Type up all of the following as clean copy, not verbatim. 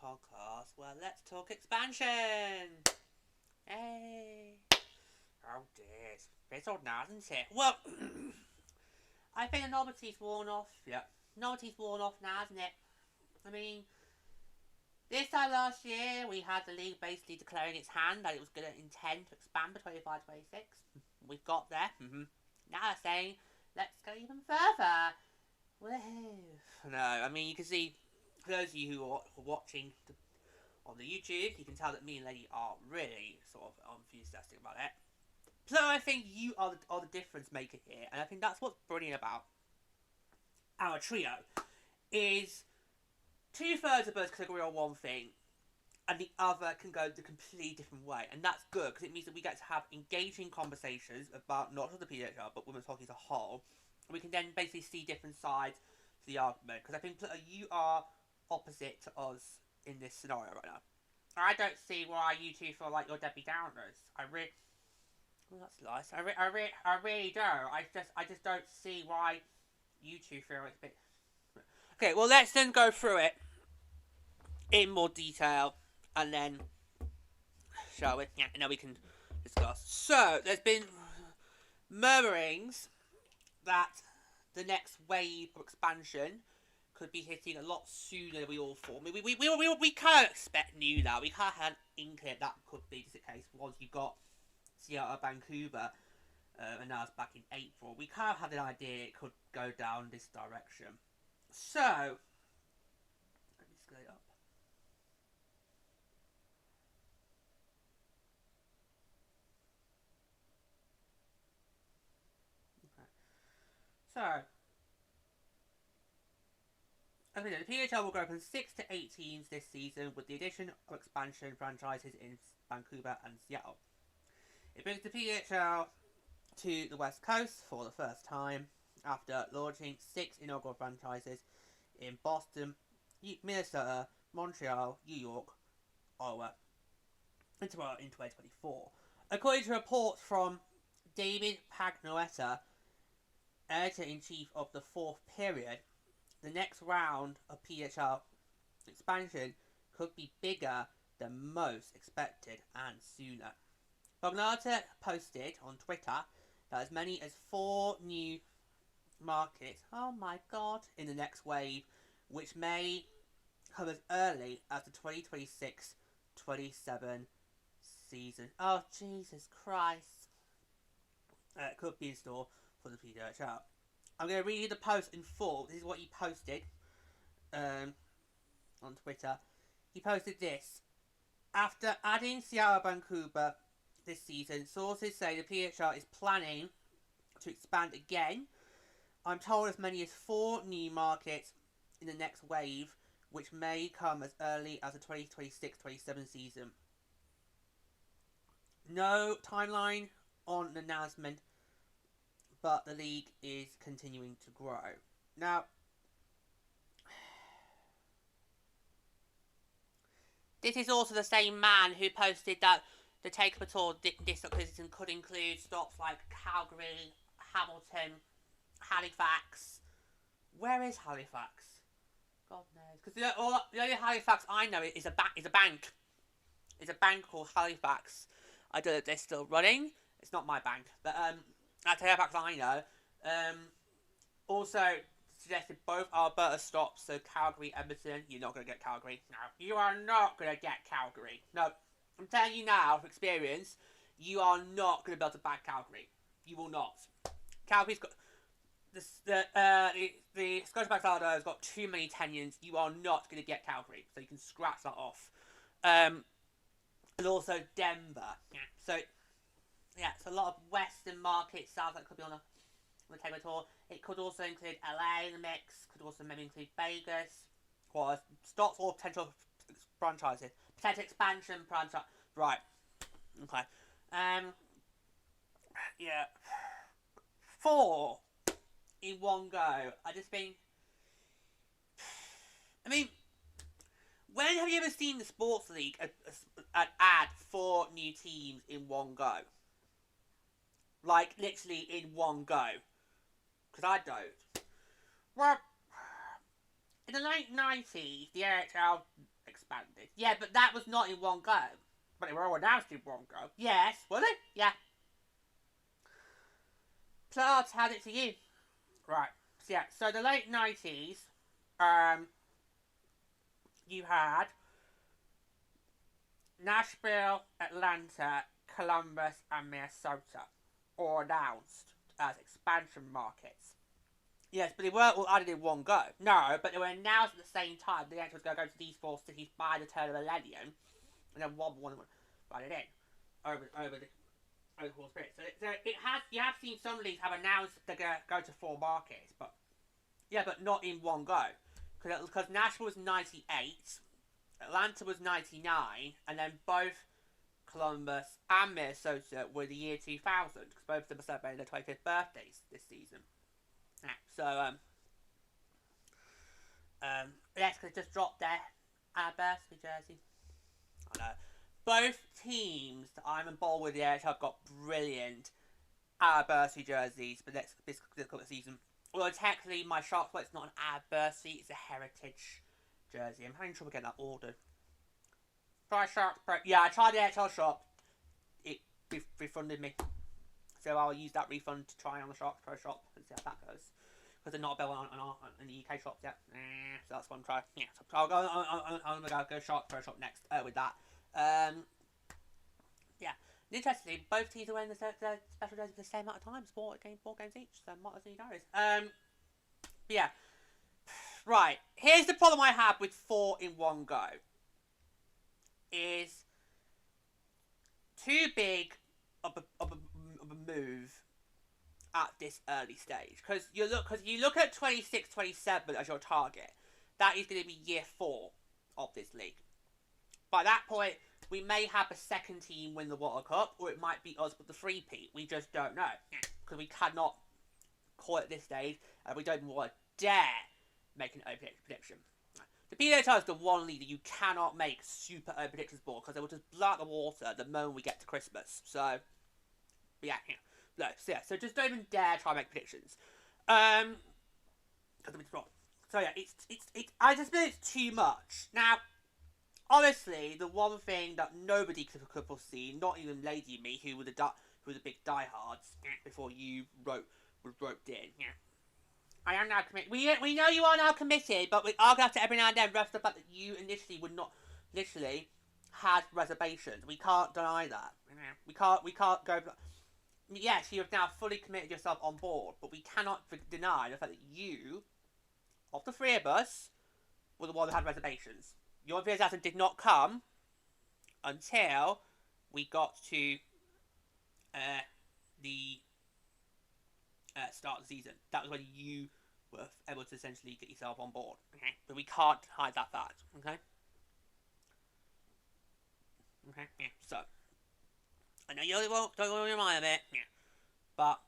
Podcast. Well, let's talk expansion. Hey. Oh dear, it's old now, isn't it? Well, I think the novelty's worn off. Yeah, novelty's worn off now, isn't it? I mean, this time last year we had the league basically declaring its hand that it was going to intend to expand to 25-26. We've got there. Now they're saying let's go even further. Woohoo! No, I mean you can see. For those of you who are watching on the YouTube, you can tell that me and Lady are really sort of enthusiastic about it. So I think you are the difference maker here, and I think that's what's brilliant about our trio, is 2/3 of us can agree on one thing, and the other can go the completely different way, and that's good, because it means that we get to have engaging conversations about not just the PWHL, but women's hockey as a whole. We can then basically see different sides to the argument, because I think you are opposite to us in this scenario right now. I don't see why you two feel like you're Debbie Downers. Well, that's nice. I really don't. I just don't see why you two feel it's a bit. Okay, well let's then go through it in more detail, and then shall we? Yeah, and then we can discuss. So there's been murmurings that the next wave of expansion could be hitting a lot sooner than we all thought. I mean, we can't expect new now. We can't have an inkling that could be the case once you've got Seattle Vancouver announced back in April. We can't have an idea it could go down this direction. So, let me scale it up. Okay. So, the PHL will go from 6 to 18s this season with the addition of expansion franchises in Vancouver and Seattle. It brings the PHL to the West Coast for the first time after launching 6 inaugural franchises in Boston, Minnesota, Montreal, New York, Ottawa, and Toronto in 2024. According to reports from David Pagnoetta, editor-in-chief of the Fourth Period, the next round of PHL expansion could be bigger than most expected and sooner. Pagnoetta posted on Twitter that as many as 4 new markets, oh my god, in the next wave, which may come as early as the 2026-27 season. Oh, Jesus Christ. Could be in store for the PWHL. I'm going to read you the post in full. This is what he posted on Twitter. He posted this. After adding Seattle Vancouver this season, sources say the PHL is planning to expand again. I'm told as many as 4 new markets in the next wave, which may come as early as the 2026-27 season. No timeline on the announcement, but the league is continuing to grow. Now, this is also the same man who posted that the Takeover Tour this season could include stops like Calgary, Hamilton, Halifax. Where is Halifax? God knows. Because the only Halifax I know is a bank. It's a bank called Halifax. I don't know if they're still running. It's not my bank. But that's Halifax I know. Also suggested both Alberta stops, so Calgary, Edmonton. You're not going to get Calgary. No, you are not going to get Calgary. No, I'm telling you now, from experience, you are not going to be able to back Calgary. You will not. Calgary's got the Scotiabank Salado has got too many Kenyans. You are not going to get Calgary, so you can scratch that off. And also Denver. Yeah. So it's a lot of Western markets. Sounds like it could be on the Takeover Tour. It could also include LA in the mix. Could also maybe include Vegas. Or stops or potential franchises. Potential expansion franchise. Right. Okay. Yeah. 4 in one go. I just think. I mean, when have you ever seen the sports league add 4 new teams in one go? Like literally in one go. Because I don't. Well, in the late 90s, the AHL expanded. Yeah, but that was not in one go. But they were all announced in one go. Yes, were they? Yeah. So I'll hand it to you. Right. So yeah, so the late 90s, you had Nashville, Atlanta, Columbus, and Minnesota all announced as expansion markets. Yes, but they weren't all added in one go. No, but they were announced at the same time. The answer was going to go to these 4 cities by the turn of the millennium, and then one added in over the whole spirit. So it has. You have seen some leagues have announced they're going to go to 4 markets, but yeah, but not in one go, because Nashville was 98, Atlanta was 99, and then both Columbus and Minnesota were the year 2000, because both of them are celebrating their 25th birthdays this season. Yeah, so let's just drop their anniversary jersey. I know. Both teams that I'm involved with have got brilliant anniversary jerseys, but let's look at the season. Although technically my Sharks it's not an anniversary, it's a heritage jersey. I'm having trouble getting that ordered. Try Sharks Pro. Yeah, I tried the AHL shop. It refunded me. So I'll use that refund to try on the Sharks Pro shop and see how that goes. Because they're not available in the UK shops yet. So that's what I'm trying. Yeah, so I'll go Sharks Pro shop next with that. Yeah. Interestingly, both teams are wearing the special jerseys for the same amount of time. 4 games each. So might as well know. Yeah. Right. Here's the problem I have with 4 in one go. Is too big of a move at this early stage, because you look at 26-27 as your target. That is going to be year 4 of this league. By that point, we may have a second team win the World Cup, or it might be us with the 3-peat. We just don't know, because we cannot call it at this stage, and we don't want to dare make an open prediction. The PWHL is the one league that you cannot make super open predictions for, because they will just blow out the water the moment we get to Christmas. So, yeah. So just don't even dare try and make predictions. Because it's wrong. So yeah, I just think it's too much. Now, honestly, the one thing that nobody could foresee, not even Lady and me, who were the big diehards before you roped in. Yeah. I am now committed. We know you are now committed, but we are going to have to every now and then rest the fact that you initially would not literally had reservations. We can't deny that. We can't go. Yes, you have now fully committed yourself on board, but we cannot deny the fact that you, of the 3 of us, were the one that had reservations. Your enthusiasm did not come until we got to the start of the season. That was when you were able to essentially get yourself on board. Okay, but we can't hide that fact. Okay. Okay. Yeah. So I know you don't want to remind of it. Yeah. But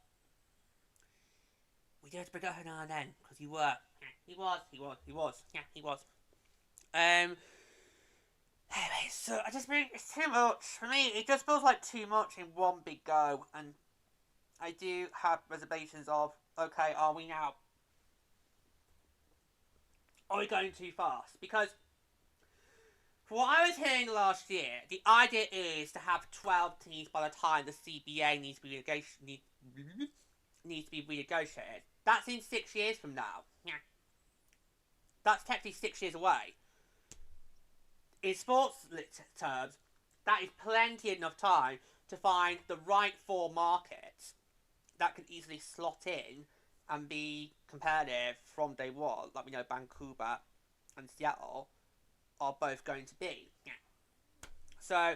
we do have to bring it up now and then, because you were. Yeah, he was. Yeah, he was. Anyway, so I just think it's too much. For me, it just feels like too much in one big go, and I do have reservations of, okay, are we going too fast? Because from what I was hearing last year, the idea is to have 12 teams by the time the CBA needs to be renegotiated. That's in 6 years from now. Yeah. That's technically 6 years away. In sports terms, that is plenty enough time to find the right 4 markets that can easily slot in and be competitive from day one. Like we know Vancouver and Seattle are both going to be. Yeah. So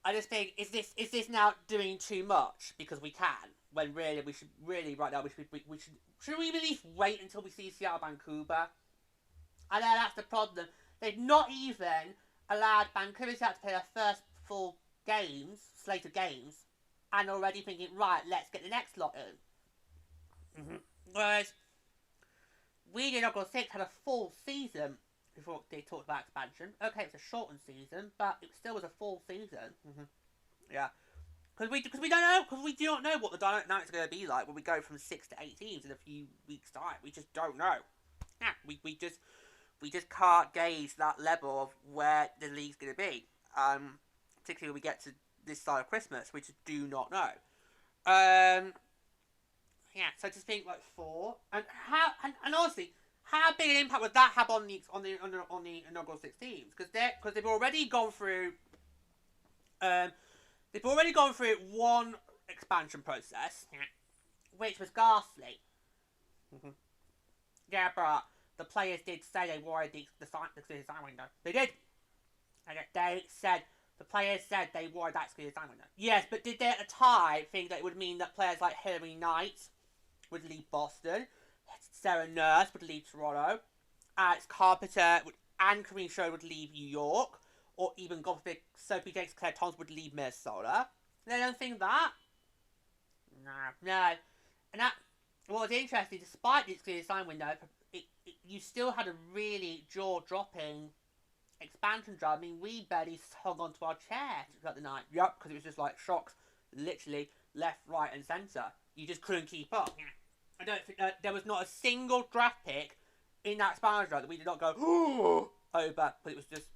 I just think, is this now doing too much because we can? When really we should right now should we really wait until we see Seattle Vancouver? I know that's the problem. They've not even allowed Vancouver to play their first full slate of games, and already thinking, right, let's get the next lot in. Whereas we in August 6 had a full season before they talked about expansion. Okay, it's a shortened season, but it still was a full season. Yeah. Because we don't know, because we do not know what the dynamics are going to be like when we go from 6 to 8 teams in a few weeks' time. We just don't know. Yeah, we just can't gauge that level of where the league's going to be. Particularly when we get to this side of Christmas, we just do not know. Yeah, so just think like 4, and honestly, how big an impact would that have on the inaugural 6 teams? Because they've already gone through. They've already gone through one expansion process, which was ghastly. Yeah, but the players did say they wanted the design window. They did. The players said they wanted that exclusive design window. Yes, but did they at the time think that it would mean that players like Hillary Knight would leave Boston, Sarah Nurse would leave Toronto, Alex Carpenter and Kareem Schroeder would leave New York, or even God forbid Sophie Jakes, Claire Thompson would leave Minnesota? They don't think that. No. And that, what was interesting, despite the exclusive design window, you still had a really jaw-dropping expansion draft. I mean, we barely hung onto our chair throughout the night. Yep, because it was just like shocks, literally left, right, and centre. You just couldn't keep up. I don't think there was not a single draft pick in that expansion draft that we did not go over, but it was just.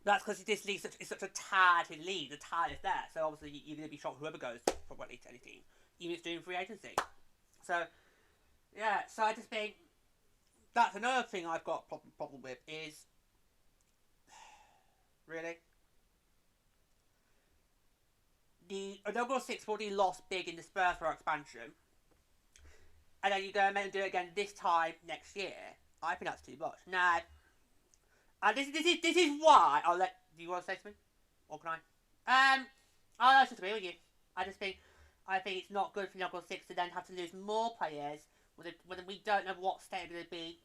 That's because this league is such a talented league. The talent is there, so obviously you're going to be shocked whoever goes probably to any team, even if it's doing free agency. So yeah, so I just think that's another thing I've got a problem with is really the inaugural 6 already lost big in the Spurs for expansion, and then you go and do it again this time next year. I think that's too much. Nah. And this is why I'll let. Do you want to say something, or can I? I'll just agree with you. I think it's not good for Inaugural 6 to then have to lose more players when we don't know what state they're going to be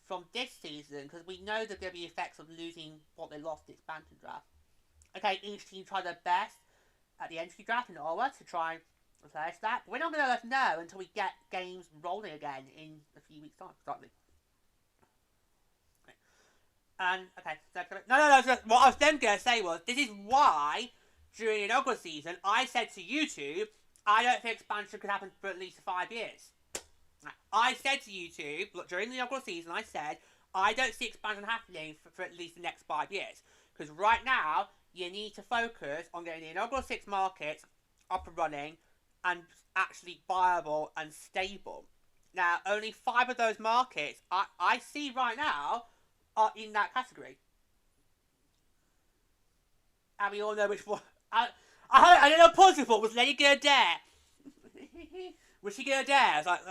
from this season, because we know there's going to be effects of losing what they lost the expansion draft. Okay, each team tried their best at the entry draft in Ottawa to try and replace that, but we're not going to know until we get games rolling again in a few weeks' time. Exactly. And, okay, no, what I was then going to say was, this is why, during the inaugural season, I said to YouTube, I don't think expansion could happen for at least 5 years. I said to YouTube, look, during the inaugural season, I said, I don't see expansion happening for at least the next 5 years. Because right now, you need to focus on getting the inaugural 6 markets up and running, and actually viable and stable. Now, only 5 of those markets I see right now are in that category. And we all know which one. I don't know what positive thought. Was Lady gonna dare? Was she gonna dare? I was like,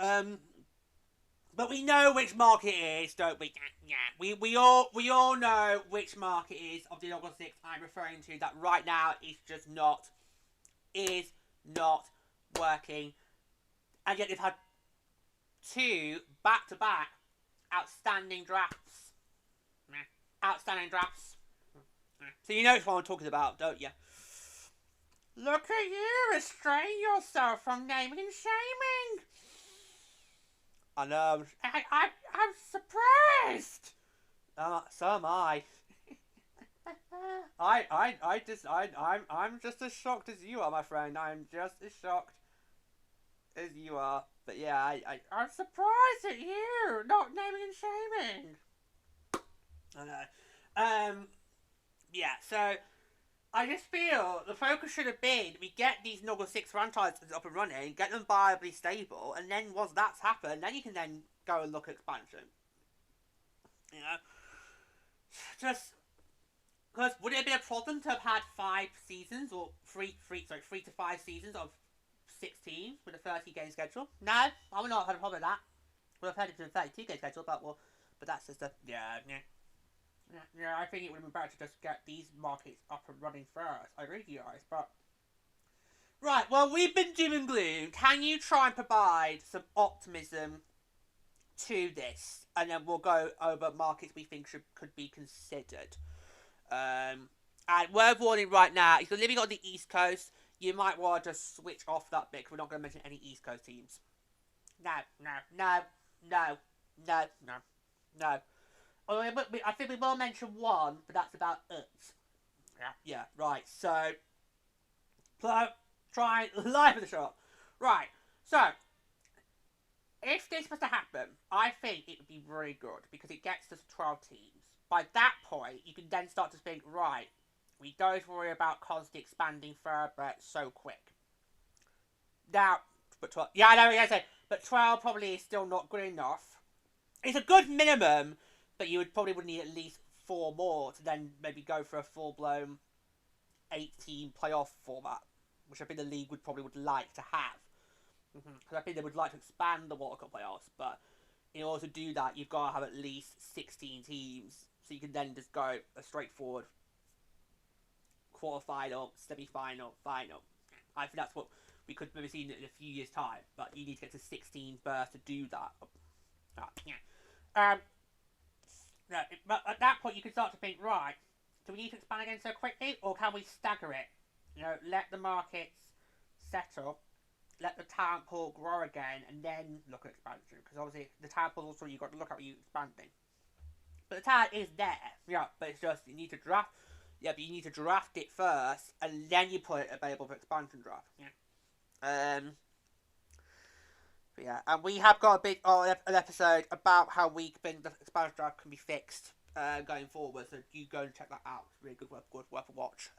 but we know which market it is, don't we? Yeah. We all know which market it is of the inaugural 6 I'm referring to, that right now is not working. And yet they've had 2 back-to-back outstanding drafts. So you know which one I'm talking about, don't you? Look at you, restrain yourself from naming and shaming. I know. I'm surprised. So am I. I'm just as shocked as you are, my friend. I'm just as shocked as you are. But yeah, I'm surprised at you not naming and shaming. I know. Yeah, so I just feel the focus should have been, we get these inaugural 6 franchises up and running, get them viably stable, and then once that's happened, then you can then go and look at expansion. You know? Just, because would it be a problem to have had 5 seasons, or 3 to 5 seasons of 16 with a 30-game schedule? No, I would not have had a problem with that. Would have had it to a 32-game schedule, but that's just a, yeah. Yeah, I think it would have been better to just get these markets up and running first. I agree with you guys, but... Right, well, we've been doom and gloom. Can you try and provide some optimism to this? And then we'll go over markets we think could be considered. And And word warning right now, if you're living on the East Coast, you might want to just switch off that bit, because we're not going to mention any East Coast teams. No. I think we will mention one, but that's about it. Yeah, right. So, try live at the shop. Right, so, if this was to happen, I think it would be very good, because it gets us 12 teams. By that point, you can then start to think, right, we don't worry about constantly expanding further so quick. Now, but 12, yeah, I know what you're saying, but 12 probably is still not good enough. It's a good minimum, but you would need at least 4 more to then maybe go for a full-blown 8-team playoff format, which I think the league would like to have. Because I think they would like to expand the World Cup playoffs, but in order to do that, you've got to have at least 16 teams, so you can then just go a straightforward quarter-final, semi-final, final. I think that's what we could maybe see in a few years' time, but you need to get to 16 first to do that. But at that point, you can start to think, right, do we need to expand again so quickly, or can we stagger it? Let the markets settle, let the talent pool grow again, and then look at expansion. Because obviously, the talent pool also, you've got to look at what you're expanding. But the talent is there, but it's just, you need to draft. Yeah, but you need to draft it first, and then you put it available for expansion draft. But yeah, and we have got an episode about how the expansion draft can be fixed going forward. So you go and check that out. It's really good, worth a watch.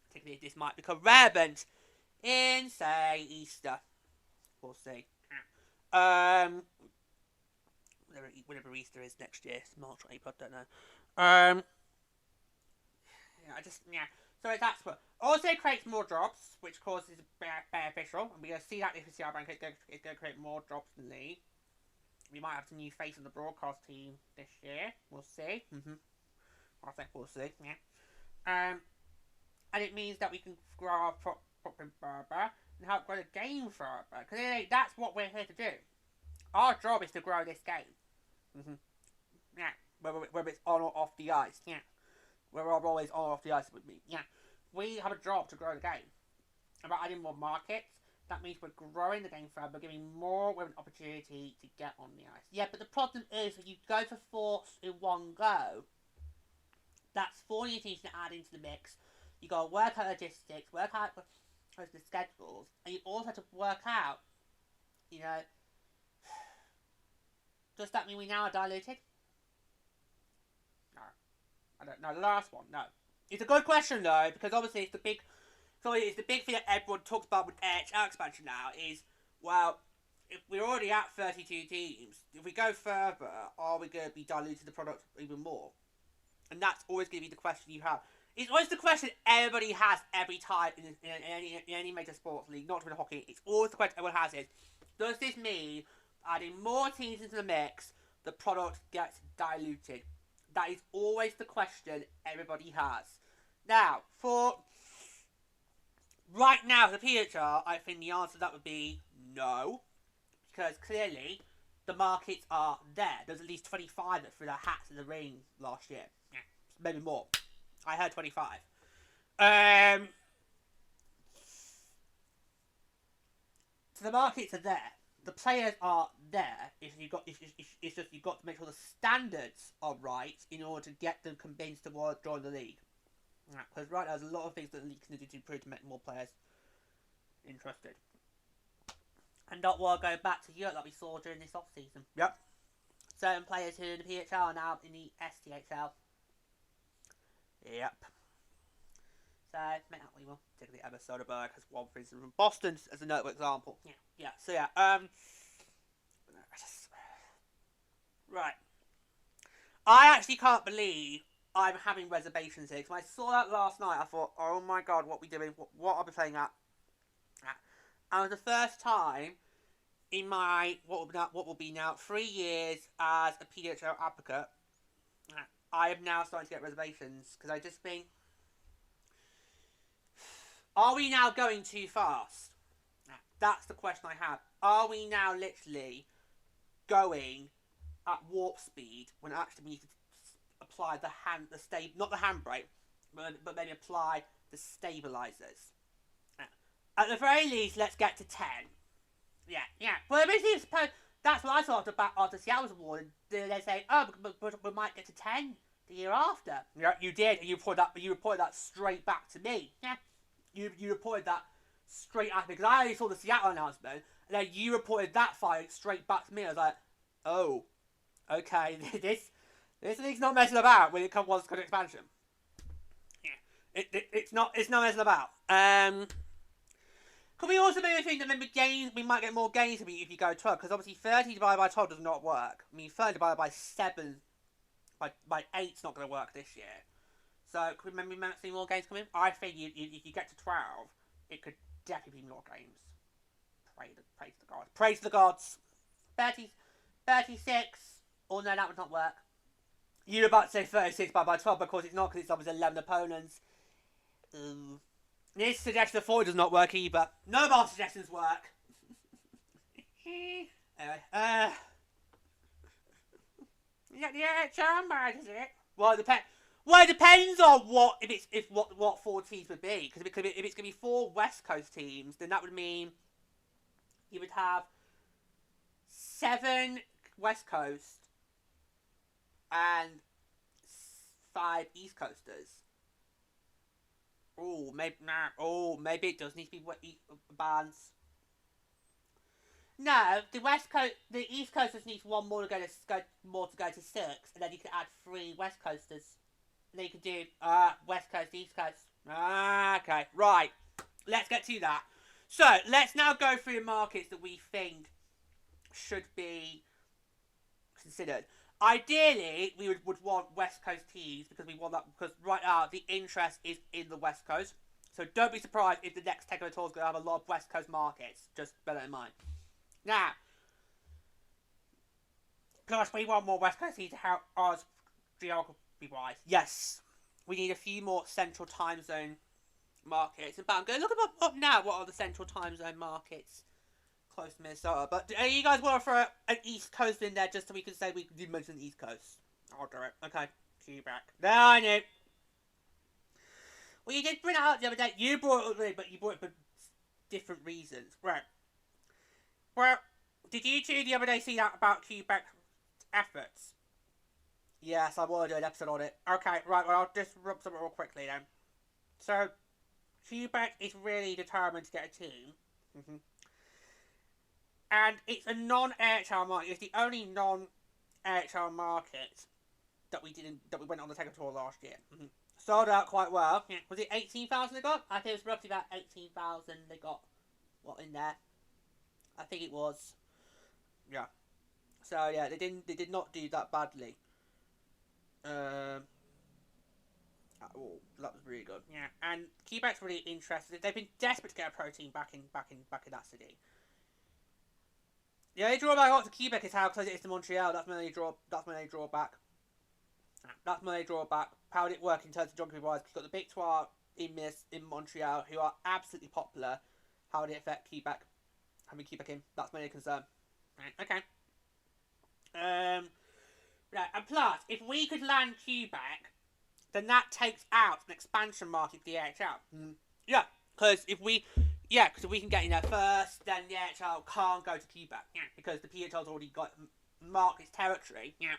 Particularly if this might become relevant in, say, Easter. We'll see. Whenever Easter is next year, it's March or April, I don't know. So that's what. Also creates more jobs, which causes beneficial, and we're going to see that if the Seattle Vancouver is going to create more jobs in the league. We might have some new face on the broadcast team this year. We'll see. I think we'll see. And it means that we can grow our footprint further and help grow the game further. Because that's what we're here to do. Our job is to grow this game. Whether it's on or off the ice. We're always on or off the ice with me. We have a job to grow the game. And by adding more markets, that means we're growing the game further, giving more women an opportunity to get on the ice. Yeah, but the problem is, if you go for 4 in one go, that's 4 new teams to add into the mix. You got to work out logistics, work out the schedules, and you also have to work out, does that mean we now are diluted? No. I don't know. The last one, no. It's a good question though, because obviously it's the big thing that everyone talks about with AHL expansion now is, well, if we're already at 32 teams, if we go further, are we going to be diluting the product even more? And that's always going to be the question you have. It's always the question everybody has every time in any major sports league, not even hockey. It's always the question everyone has is, does this mean adding more teams into the mix, the product gets diluted? That is always the question everybody has. Now, for right now, the PHR, I think the answer to that would be no. Because clearly, the markets are there. There's at least 25 that threw their hats in the ring last year. Maybe more. I heard 25. So the markets are there. The players are there. It's just you've got to make sure the standards are right in order to get them convinced to want to join the league. Because right now there's a lot of things that the league can do to improve to make more players interested. And not want to go back to Europe like we saw during this off season. Yep. Certain players who in the PHL are now in the STHL. Yep. So, make that we will. Particularly Emma Soderberg has one, for instance, from Boston as a notable example. So right. I actually can't believe I'm having reservations here. Because when I saw that last night, I thought, oh my god, what are we doing? What are we playing at? And it was the first time in my, what will be now 3 years as a PWHL advocate, I am now starting to get reservations. Because I just think, are we now going too fast? That's the question I have. Are we now literally going at warp speed when actually we need to apply not the handbrake, but maybe apply the stabilizers. At the very least, let's get to 10. Yeah. Well, basically, suppose that's what I thought about after Seattle's award. They say, oh, but we might get to 10 the year after. Yeah, you did. And you reported that straight back to me. Yeah, you reported that straight at me because I only saw the Seattle announcement, and then you reported that file straight back to me. I was like, oh, okay, this league's not messing about when it comes to expansion. Yeah, it's not messing about. Could we also maybe think that maybe games, we might get more games if you go 12, because obviously 30 divided by 12 does not work. I mean, 30 divided by 7, by 8's not going to work this year. So, could we maybe see more games come in? I think if you get to 12, it could definitely be more games. Praise the gods. Praise the gods. 36. Oh no, that would not work. You were about to say 36 by 12, because it's not, because it's obviously 11 opponents. This suggestion of 40 does not work either. None of our suggestions work. Anyway, yeah, bad, is it? Well, it depends on what what 4 teams would be. Because if it's gonna be 4 West Coast teams, then that would mean you would have 7 West Coast and 5 East Coasters. Maybe it does need to be bands. No, the East Coasters needs 1 more to go to 6, and then you can add 3 West Coasters. And then you can do West Coast, East Coast. Okay, right. Let's get to that. So let's now go through the markets that we think should be considered. Ideally, we would want West Coast teams because we want that, because right now the interest is in the West Coast. So don't be surprised if the next Takeover Tour is going to have a lot of West Coast markets. Just bear that in mind. Now, plus we want more West Coast teams to help us geography-wise. Yes, we need a few more Central Time Zone markets. But I'm going to look up now what are the Central Time Zone markets close to Minnesota. But do you guys want to throw an East Coast in there just so we can say we did mention the East Coast? I'll do it. Okay. See you back. There I knew. Well, you did bring it up the other day. You brought it up, but you brought it for different reasons. Right. Well, did you two the other day see that about Quebec's efforts? Yes, I want to do an episode on it. Okay, right. Well, I'll just rub something real quickly then. So, Quebec is really determined to get a team. And it's a non-AHL market. It's the only non-AHL market that we went on the Takeover Tour last year. Sold out quite well. Yeah. Was it 18,000 they got? I think it was roughly about 18,000 they got. What in there? I think it was. Yeah. So yeah, they did not do that badly. Oh, that was really good. Yeah. And Quebec's really interested. They've been desperate to get a pro team back in that city. The only drawback I got to Quebec is how close it is to Montreal. That's my only drawback. How did it work in terms of geography-wise? You've got the Big 12 in Montreal, who are absolutely popular. How did it affect Quebec? Having Quebec in? That's my only concern. Right, okay. Right, and plus, if we could land Quebec, then that takes out an expansion market for the AHL. Yeah, because if we can get in there first, then the AHL can't go to Quebec. Yeah, because the PHL's already got marked its territory. Yeah,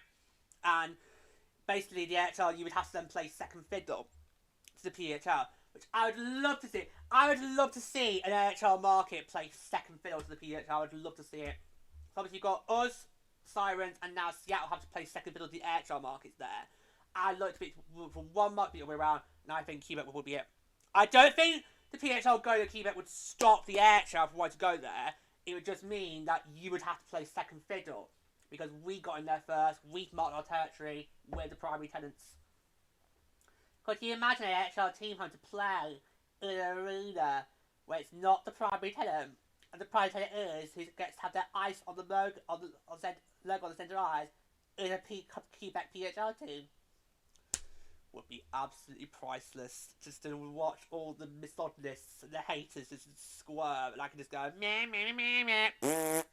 and basically the AHL, you would have to then play second fiddle to the PHL, which I would love to see. I would love to see an AHL market play second fiddle to the PHL. I would love to see it. So obviously you've got us, Sirens, and now Seattle have to play second fiddle to the AHL markets there. I'd like to be for one month the other way around, and I think Quebec will be it. I don't think the PHL going to Quebec would stop the AHL from wanting to go there. It would just mean that you would have to play second fiddle, because we got in there first, we've marked our territory, we're the primary tenants. Could you imagine an AHL team having to play in an arena where it's not the primary tenant, and the primary tenant is who gets to have their ice on the logo on the centre eyes in a Quebec PHL team? Would be absolutely priceless. Just to watch all the misogynists and the haters just squirm, and I can just go meh meh meh meh.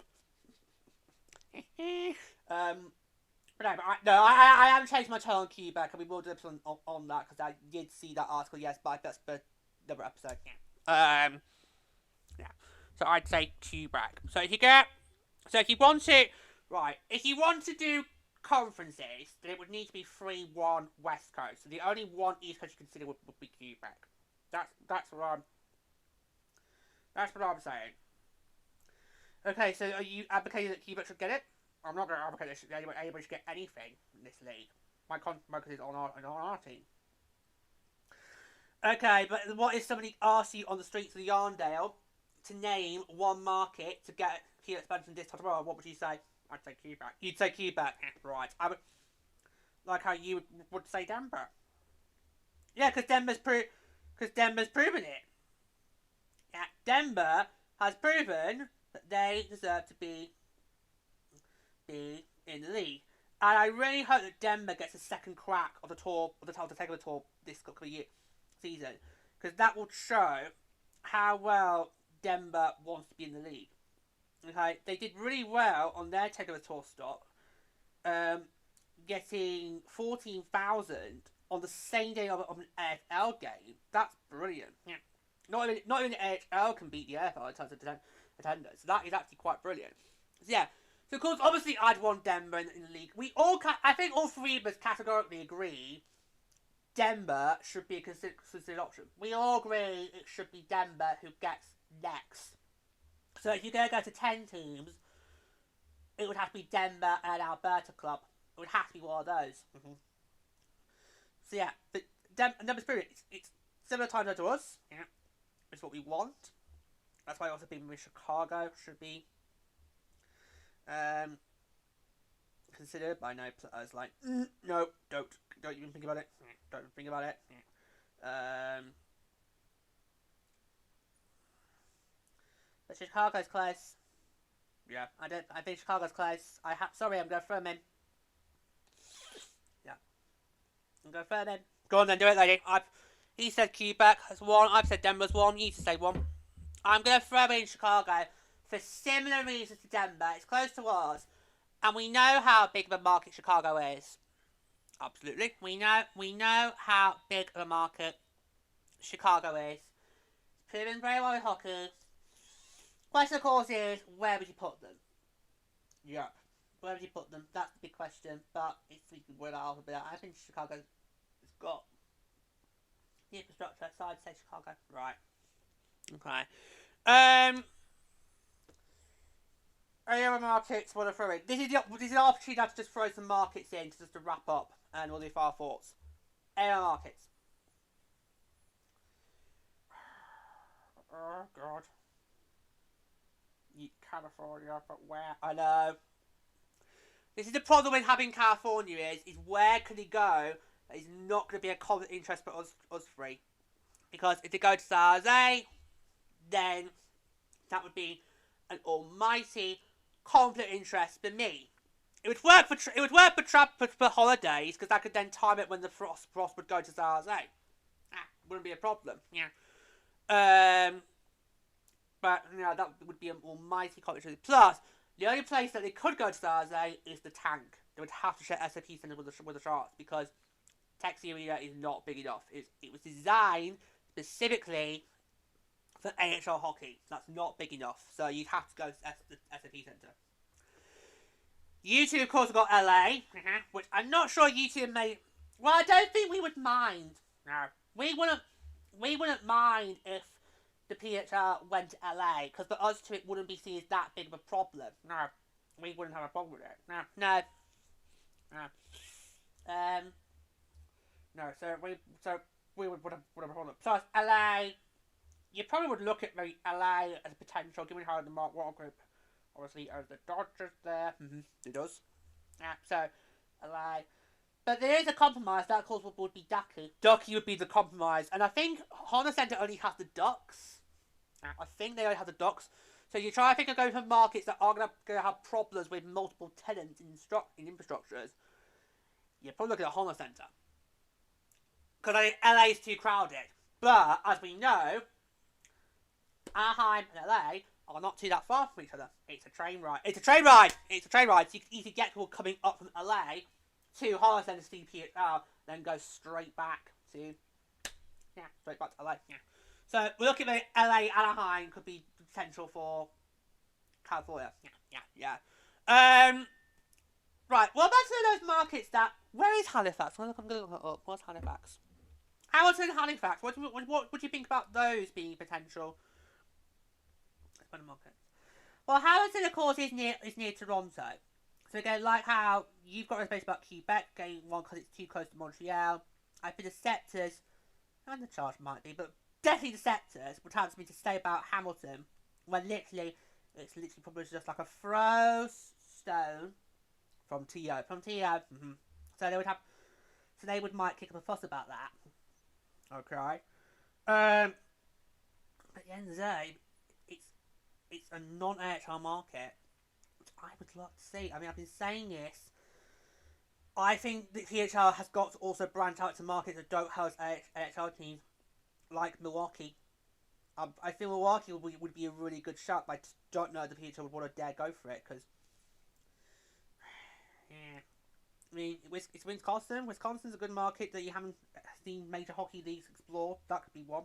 But I am changing my tone on Quebec, and we will do an episode on that, because I did see that article, yes, but that's for another episode, yeah. Yeah. So I'd say Quebec. So if you want to do conferences, then it would need to be 3-1 West Coast. So the only one East Coast you consider would be Quebec. That's what I'm saying. Okay, so are you advocating that Quebec should get it? I'm not going to advocate that anybody should get anything in this league. My focus is on our team. Okay, but what if somebody asks you on the streets of Yarndale to name one market to get Quebec expansion this time tomorrow? What would you say? I'd say Quebec. You'd say Quebec, right? I would, like how you would say Denver. Yeah, because Denver's proven it. Yeah, Denver has proven that they deserve to be in the league. And I really hope that Denver gets a second crack of the tour, of the takeover tour this couple of season, because that will show how well Denver wants to be in the league. Okay, they did really well on their takeover tour stop, getting 14,000 on the same day of an AFL game. That's brilliant. Yeah. Not even the AHL can beat the AFL in terms of attendance. So that is actually quite brilliant. So yeah. So of course, obviously, I'd want Denver in the league. I think all three of us categorically agree Denver should be a considered option. We all agree it should be Denver who gets next. So if you're going to go to 10 teams, it would have to be Denver and Alberta club. It would have to be one of those. Mm-hmm. So yeah, but Denver's brilliant. It's similar time to us. Yeah, it's what we want. That's why also people in Chicago should be considered. But I know Pluto's like, no, don't even think about it. Don't even think about it. But Chicago's close. Yeah, I think Chicago's close. Sorry, I'm gonna throw him in. Yeah, I'm gonna throw him in. Go on then, do it, lady. He said Quebec has one. I've said Denver's one. You say one. I'm gonna throw in Chicago for similar reasons to Denver. It's close to us, and we know how big of a market Chicago is. Absolutely, we know how big of a market Chicago is. It's proven very well in hockey. Question, of course, is where would you put them? Yeah, where would you put them? That's the big question. But it's we can word out a bit. I think Chicago has got the infrastructure, so I'd say Chicago. Right. Okay. Any other markets want to throw in? This is the opportunity to just throw some markets in just to wrap up, and we'll do our thoughts. Any other markets? Oh God. California, but where? I know. This is the problem with having California is where can he go that is not going to be a common interest for us three. Because if they go to San Jose, then that would be an almighty conflict of interest for me. It would work for holidays, because I could then time it when the Frost would go to San Jose. Wouldn't be a problem. Yeah. But you know, that would be an almighty conflict. Plus, the only place that they could go to San Jose is the tank. They would have to share SAP Center with the Sharks, because Texas Arena is not big enough. It was designed specifically for AHL hockey. That's not big enough. So you'd have to go to the SAP Center. You two, of course, have got LA, which I'm not sure you two may. Well, I don't think we would mind. No, we wouldn't mind if the PHL went to LA, because for us two it wouldn't be seen as that big of a problem. No, we wouldn't have a problem with it. No. So we would have a problem. Plus, LA, you probably would look at maybe LA as a potential, given how the Mark Water Group obviously owns the Dodgers there. It does. Yeah, so LA. But there is a compromise. That, of course, would be Ducky. Ducky would be the compromise. And I think Honda Center only has the Ducks. I think they only have the Ducks. So you try to think of going for markets that are going to have problems with multiple tenants in infrastructures. You're probably looking at Honda Center. Because I think LA is too crowded. But, as we know, Anaheim and LA are not too that far from each other. It's a train ride. It's a train ride! It's a train ride. So you can easily get people coming up from LA to Hollis and to PWHL, then go straight back to, straight back to LA. Yeah. So we're looking at LA, Anaheim could be potential for California. Yeah. Right, what about some of those markets that... Where is Halifax? I'm going to look it up. What's Halifax? Hamilton, Halifax. What do you think about those being potential markets? Well, Hamilton, of course, is near Toronto. So again, like how you've got a space about Quebec, getting one because it's too close to Montreal. I think the sectors, and the charge might be, but definitely the sectors would have me to stay about Hamilton, when it's literally probably just like a throw stone from TO. So they might kick up a fuss about that. Okay. But at the end of the day, it's a non-AHL market, which I would like to see. I mean, I've been saying this. I think the PHL has got to also branch out to markets that don't host AHL teams, like Milwaukee. I feel Milwaukee would be a really good shot, but I just don't know if the PHL would want to dare go for it, because... Yeah. I mean, it's Wisconsin. Wisconsin's a good market that you haven't seen major hockey leagues explore. That could be one.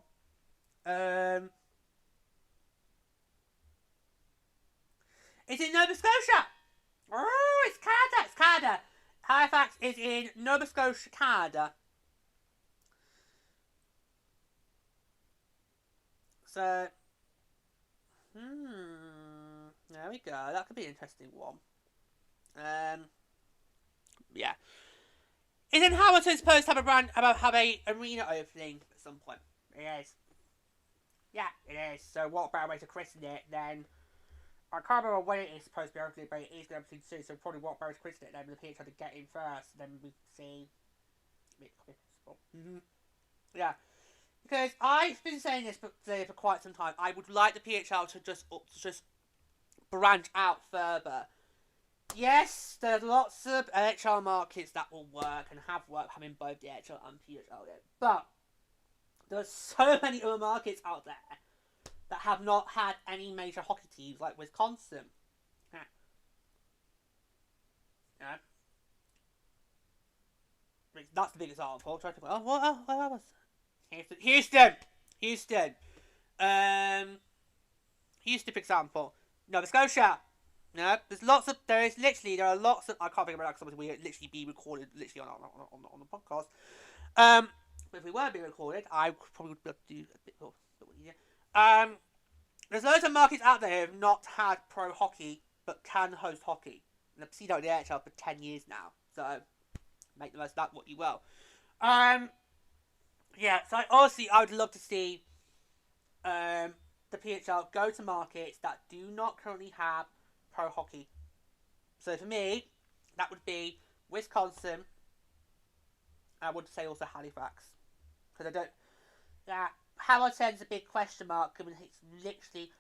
It's in Nova Scotia. Oh, it's Canada. It's Canada. Halifax is in Nova Scotia, Canada. So, there we go. That could be an interesting one. Yeah. Isn't Hamilton supposed to have a arena opening at some point? It is. Yeah, it is. So what better way to christen it than... I can't remember when it is supposed to be opening, but it is going to be soon, so probably what better way to christen it than the PHL to get in first, then we see... It could be possible. Yeah. Because I've been saying this for quite some time. I would like the PHL to just branch out further. Yes, there's lots of NHL markets that will work and have worked having both the NHL and PHL in. But there's so many other markets out there that have not had any major hockey teams, like Wisconsin. Yeah. That's the big example. What else? Houston, for example. Nova Scotia. No, there are lots of, I can't think of it because we literally be recorded literally on the podcast. But if we weren't being recorded, I probably would be able to do a bit more easier. There's loads of markets out there who have not had pro hockey, but can host hockey. And I've seen out the NHL for 10 years now, so make the most of that what you will. Yeah, so I would love to see the PHL go to markets that do not currently have pro hockey. So for me, that would be Wisconsin. I would say also Halifax, because I don't. Yeah, Hamilton's a big question mark, given it's literally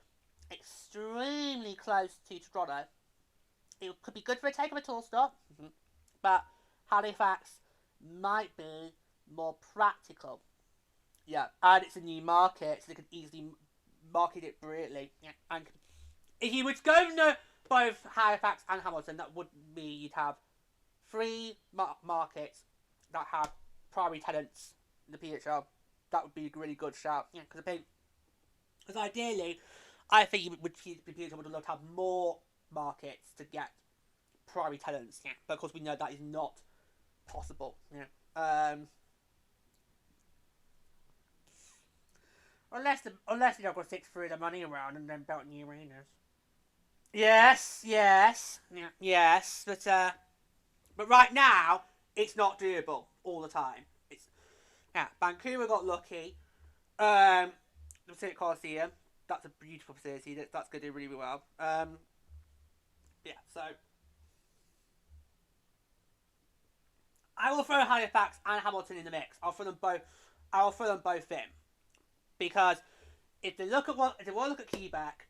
extremely close to Toronto. It could be good for a takeover tour stop, but Halifax might be more practical. Yeah, and it's a new market, so they could easily market it brilliantly. Yeah, and if you would go both Halifax and Hamilton, that would mean you'd have 3 markets that have primary tenants in the PHL. That would be a really good shout. Yeah, because ideally, I think the PHL would love to have more markets to get primary tenants. Yeah, but of course we know that is not possible. Yeah. Unless you don't go stick through the money around and then build new arenas. Yes, yeah, yes, but right now it's not doable all the time. Vancouver got lucky. The Pacific Coliseum, that's a beautiful facility. That's going to do really well. Yeah, so I will throw Halifax and Hamilton in the mix. I'll throw them both in, because if they want to look at Quebec,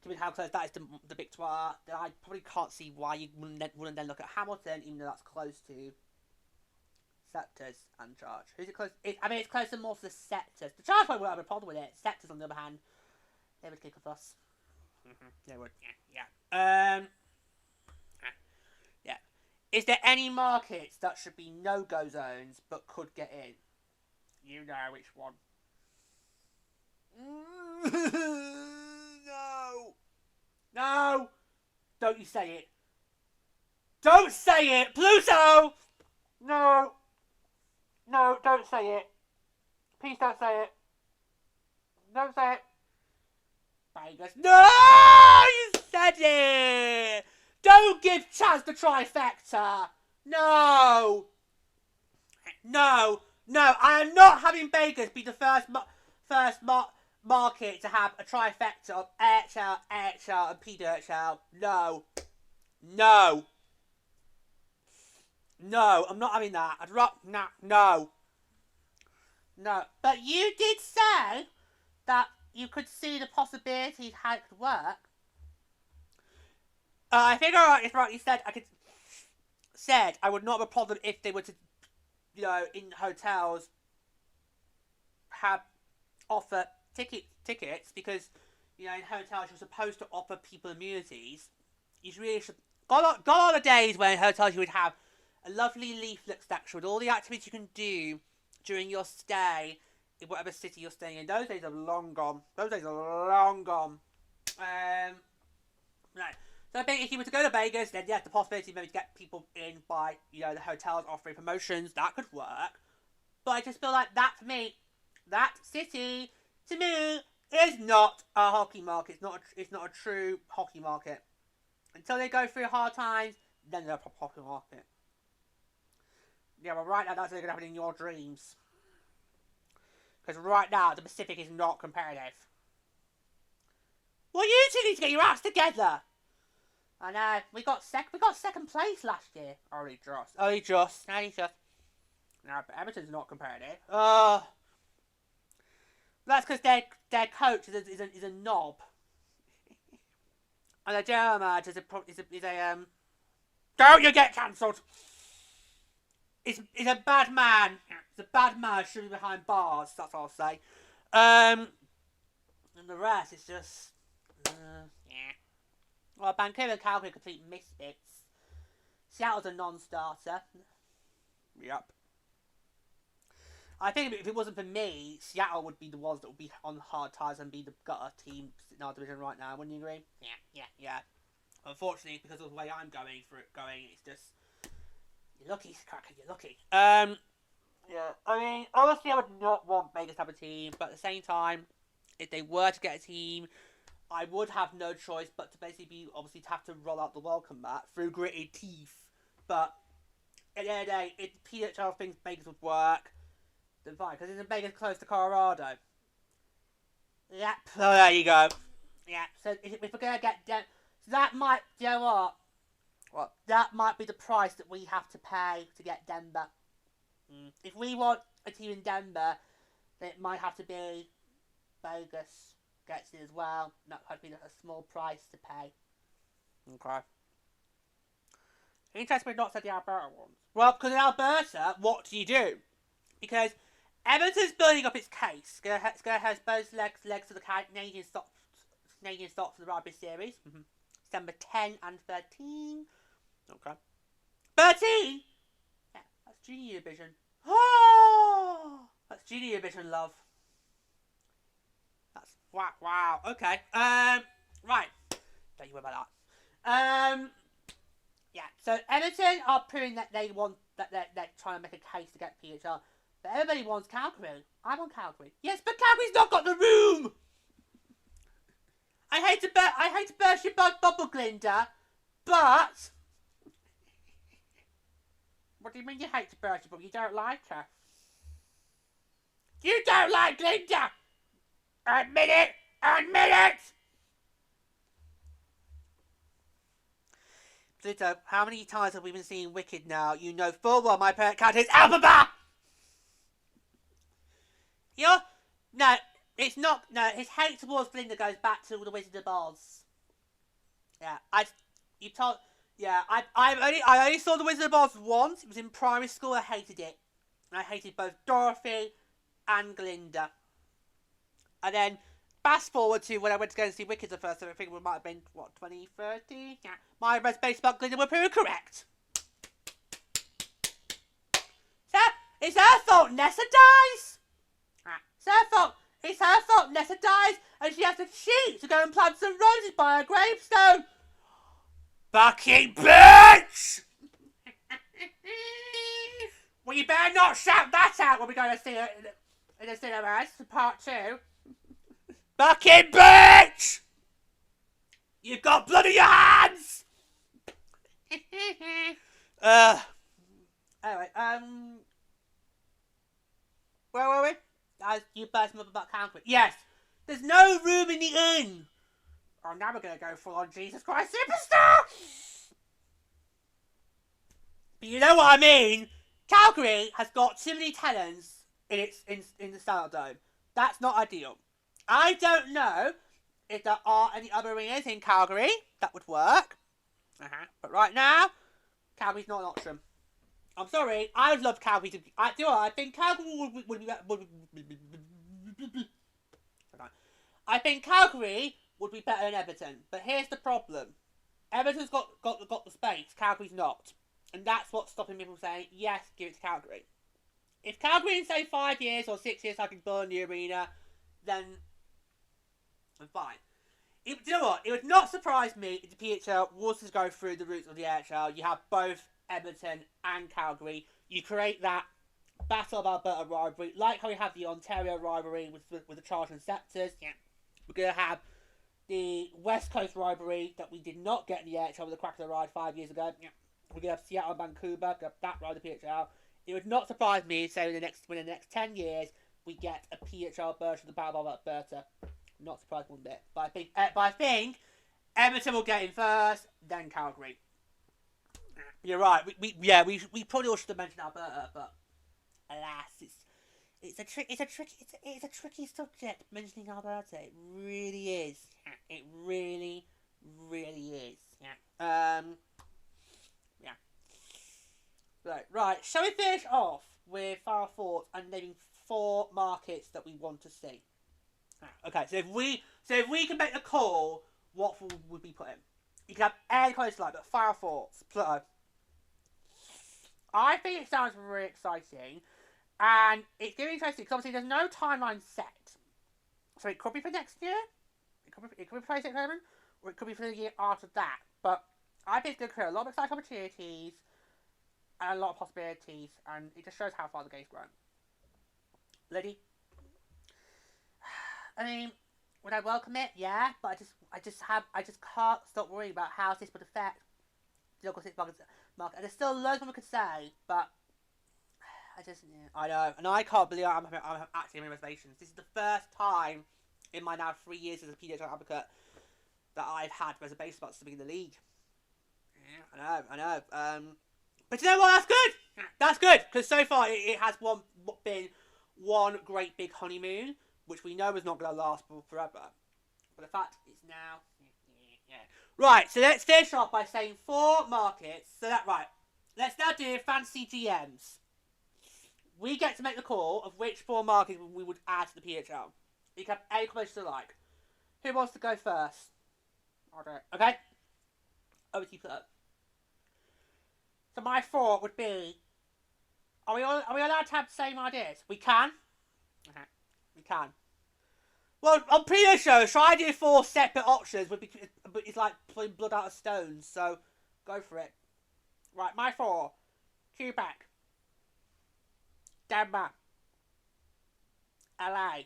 given how close that is to the Big Trois, then I probably can't see why you wouldn't then look at Hamilton, even though that's close to Scepters and Charge. Who's it close? It's closer more to the Scepters. The Charge probably won't have a problem with it. Scepters, on the other hand, they would kick a fuss. They would. Yeah. Yeah. Is there any markets that should be no-go zones but could get in? You know which one. No. No. Don't you say it. Don't say it, Pluto. No. No, don't say it. Please don't say it. Don't say it. Vegas. No, you said it. Don't give Chaz the trifecta. No. No. No, I am not having Vegas be the first market to have a trifecta of AHL, AHL, and PWHL. No. No. No, I'm not having that. No. No. But you did say that you could see the possibilities how it could work. I think it's right. You said I would not have a problem if they were to, in hotels, offer tickets because, in hotels you're supposed to offer people amenities. You really should. Gone are the days when in hotels you would have a lovely leaflet section with all the activities you can do during your stay in whatever city you're staying in. Those days are long gone. Right. So I think if you were to go to Vegas, then yes, the possibility maybe to get people in by, the hotels offering promotions, that could work. But I just feel like that, for me, that city, to me, is not a hockey market. It's not a true hockey market. Until they go through hard times, then they're a proper hockey market. Yeah, but right now, that's going to happen in your dreams. Because right now, the Pacific is not competitive. Well, you two need to get your ass together. I know. We got second place last year. Only just. No, but Everton's not competitive. That's because their coach is a knob. And their general manager is a don't you get cancelled? He's a bad man. He's a bad man. Should be behind bars. That's what I'll say. And the rest is just yeah. Well, Vancouver and Calgary are complete misfits. Seattle's a non-starter. Yep. I think if it wasn't for me, Seattle would be the ones that would be on hard times and be the gutter team in our division right now. Wouldn't you agree? Yeah. Unfortunately, because of the way I'm going, it's just you're lucky, Cracker. You're lucky. Yeah. I mean, honestly, I would not want Vegas to have a team, but at the same time, if they were to get a team, I would have no choice but to basically to have to roll out the welcome mat through gritted teeth. But at the end of the day, if PWHL thinks Vegas would work, then fine, because isn't Vegas close to Colorado? Yep. Oh, there you go. Yeah. So if we're gonna get Denver, so that might, you know what? What? That might be the price that we have to pay to get Denver. If we want a team in Denver, then it might have to be Vegas gets it as well. That would be a small price to pay. Okay. Interesting we've not said the Alberta ones. Well, because in Alberta, what do you do? Because Edmonton's building up its case. It's going to have both legs of the Canadian stock for the Rugby Series. December 10 and 13. Okay. 13? Yeah, that's Junior Division. Oh! That's Junior Division, love. That's... Wow. Okay. Right. Don't you worry about that. Yeah, so Edmonton are proving that they want... that they're trying to make a case to get PHL. But everybody wants Calgary. I want Calgary. Yes, but Calgary's not got the room! I hate to burst your bubble, Glinda, but... What do you mean you hate to burst your bubble? You don't like her. You don't like Glinda! Admit it! Pluto, how many times have we been seeing Wicked now? You know full well my parent cat is Alphaba! No, it's not. No, his hate towards Glinda goes back to the Wizard of Oz. Yeah, I only saw the Wizard of Oz once. It was in primary school. I hated it. And I hated both Dorothy and Glinda. And then fast forward to when I went to go and see Wicked the first time. I think it might have been, what, 2030? Yeah. My reservation about Glinda were proved correct. So, it's her fault Nessa dies. It's her fault. It's her fault Nessa dies, and she has to cheat to go and plant some roses by her gravestone. Fucking bitch! Well, you better not shout that out when we go to see it in the cinemas for part 2. Fucking bitch! You've got blood in your hands! Anyway, where were we? You burst up about Calgary. Yes! There's no room in the inn! Oh, now we're gonna go full on Jesus Christ Superstar! But you know what I mean? Calgary has got too many tenants in the Seattle Dome. That's not ideal. I don't know if there are any other arenas in Calgary that would work. But right now, Calgary's not an option. I'm sorry, I would love Calgary to... I think Calgary would be... I think Calgary would be better than Everton. But here's the problem. Everton's got the space, Calgary's not. And that's what's stopping people saying, yes, give it to Calgary. If Calgary in, say, 5 years or 6 years I can build a new arena, then I'm fine. Do you know what? It would not surprise me if the PHL was to go through the routes of the AHL. You have both Edmonton and Calgary. You create that Battle of Alberta rivalry, like how we have the Ontario rivalry with the Chargers and Scepters. Yeah. We're going to have the West Coast rivalry that we did not get in the AHL with the Cracker Ride 5 years ago. Yeah. We're going to have Seattle and Vancouver, that ride the PHL. It would not surprise me, say, within the next 10 years, we get a PHL version of the Battle of Alberta. Not surprised one bit. But I think Edmonton will get in first, then Calgary. You're right. We probably all should have mentioned Alberta, but alas, it's a tricky subject mentioning Alberta. It really is. It really is. Yeah. Right. Shall we finish off with our thoughts and naming 4 markets that we want to see? Okay, so if we can make the call, what would we put in? You can have any close like, but fire thoughts. Pluto. I think it sounds really exciting, and it's going to be interesting because obviously there's no timeline set. So it could be for next year, it could be for 2027, or it could be for the year after that. But I think it's going to create a lot of exciting opportunities and a lot of possibilities, and it just shows how far the game's grown. Liddy? I mean, would I welcome it? Yeah, but I just can't stop worrying about how this would affect the local six market. And there's still loads more we could say, but I know, and I can't believe I'm actually having reservations. This is the first time in my now 3 years as a PWHL advocate that I've had reservations about something in the league. Yeah, I know. But you know what? That's good. That's good because so far it has been one great big honeymoon, which we know is not going to last forever. But the fact is now... Yeah. Right, so let's finish off by saying 4 markets. Let's now do fancy GMs. We get to make the call of which 4 markets we would add to the PHL. You can have any comments you like. Who wants to go first? I'll do it. Okay? Over to you, Pluto. So my 4 would be... Are we allowed to have the same ideas? We can. Okay. We can. Well, on previous shows, trying to do 4 separate options it's like pulling blood out of stones, so go for it. Right, my 4. Quebec. Denver. LA.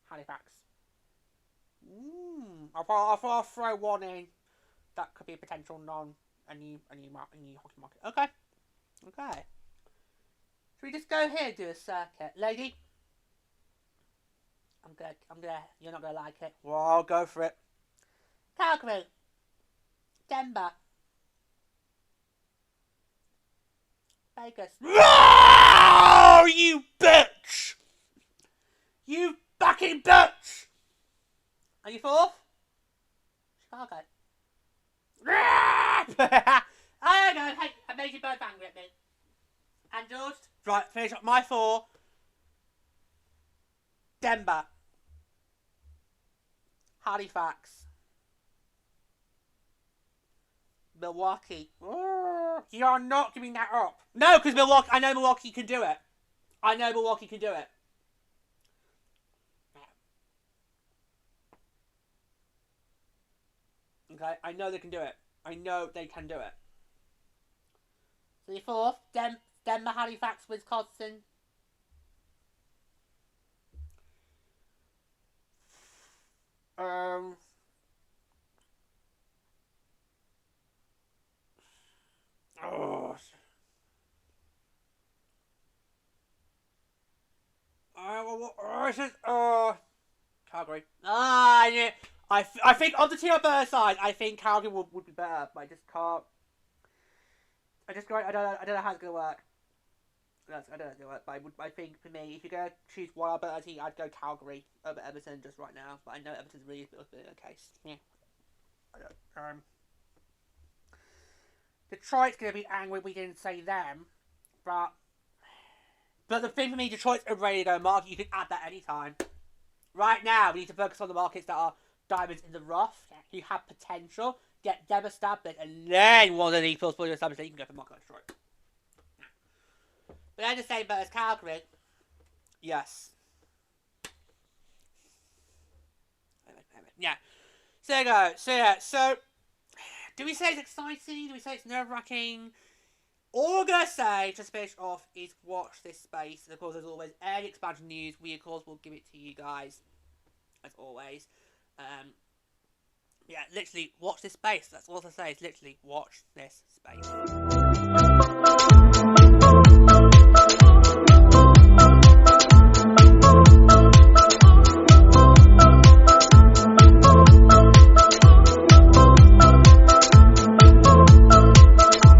Halifax. I'll throw one in. That could be a potential a new hockey market. Okay. Should we just go here and do a circuit? Lady? I'm gonna, you're not gonna like it. Well, I'll go for it. Calgary. Denver. Vegas. Oh, you bitch! You fucking bitch! Are you 4th? Chicago. I don't know, hey, I made you both angry at me. And handled. Right, finish up my 4. Denver. Halifax. Milwaukee. You are not giving that up. No, because Milwaukee. I know Milwaukee can do it. I know Milwaukee can do it. Okay, I know they can do it. I know they can do it. So your 4th, Denver, Halifax, Wisconsin. Oh, Calgary. I think on the team bird side, I think Calgary would be better, but I just can't. I don't know how it's gonna work. I don't know how it's gonna work, but I think for me, if you're gonna choose one ability, I'd go Calgary over Everton just right now. But I know Everton's really a case. Yeah. Detroit's gonna be angry we didn't say them, but the thing for me, Detroit's a ready to go market. You can add that anytime. Right now, we need to focus on the markets that are diamonds in the rough, who have potential, get them established, and then one of the equals for established, you can go for market like Detroit. But then the same boat as Calgary. Yes. Yeah. So there you go. So yeah, so do we say it's exciting? Do we say it's nerve-wracking? All we're going to say, to finish off, is watch this space. And of course, as always, any expansion news, we of course will give it to you guys. As always. Yeah, literally, watch this space. That's all I say, is literally watch this space.